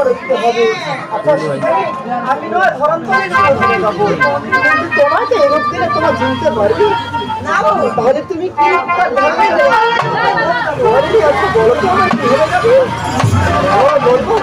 করতে হবে। আচ্ছা আমি নয় ধরন্তরে যাবো, তোমাকে এরূপ দিলে তোমার চিনতে পারবি না। তাহলে তুমি কি ঘরে আছো বলো তো, আমার কি হয়ে যাবে? বলবো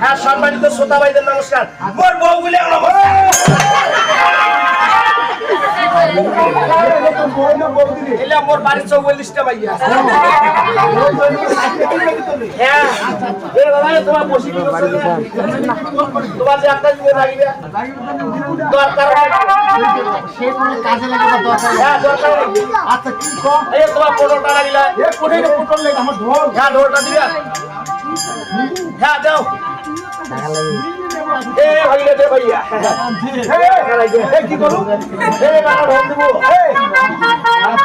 হ্যাঁ, সম্মানিত শ্রোতা ভাইদের নমস্কার। মোর বউ বলে মোর বাড়ির 44টা ভাইয়া। হ্যাঁ তোমার বসি তোমার যে একটা দিকে লাগবে দরকার হ্যাঁ দরকার। আচ্ছা কি কম এই তোমার পটলটা লাগিলা পটল লেগে আমার ঢোল। হ্যাঁ ঢোলটা দিবা। হ্যাঁ দাও এ ভাগিলে দে ভাইয়া। এ কি করু এ বাবা ঢোল দিব। এ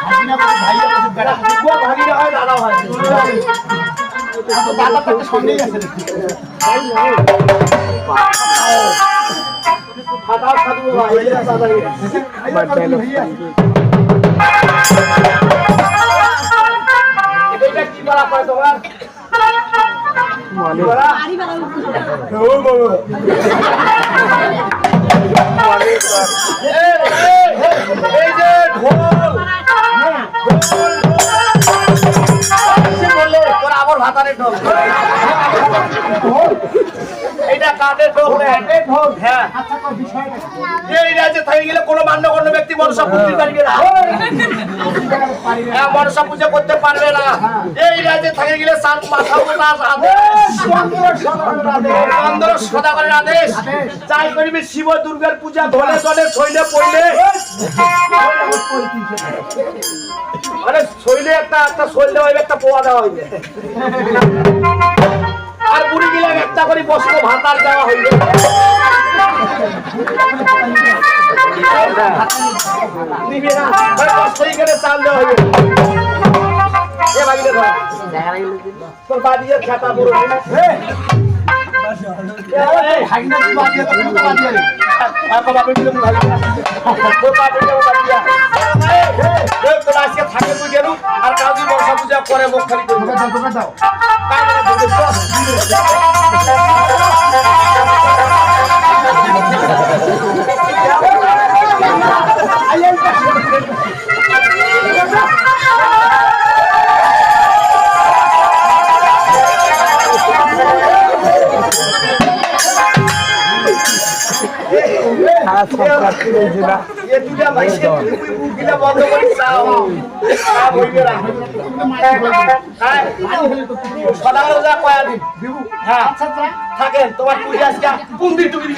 ভাগিনা ভাইয়া ভাইয়া ভাগিনা হয় দাদা হয় দাদা তো সঙ্গেই আছে ফাটাও খাদু ভাই দাদা ভাইয়া। এটা কি বলা পায় তোমার আবার ভাতারে ঢোল এইটা কাঠের ঢোল। হ্যাঁ এই রাজ্যে থাকে গেলে কোনো মান্যগণ্য ব্যক্তি মনসা পূজা পারবে না। মনসা পূজা করতে পারবে না। এই রাজ্যে থাকে গেলে সদাগরের আদেশ চাই করিবে শিব দুর্গার পূজা ধরে ধরে শৈলে পড়লে মানে শৈলে একটা শৈলে হইবে একটা পোয়া দেওয়া হইবে আর বুড়ি গেলে একটা করে বস্ত্র ভাতার দেওয়া হইবে। চাল দেওয়া হইবে। তোর বাড়ির খাতা বড় থাকে বুঝেন আর কাজী মনসা পূজা করে মুখ খালি দাও। থাকেন তোমার পূজা আজকে পুন্দির টুকি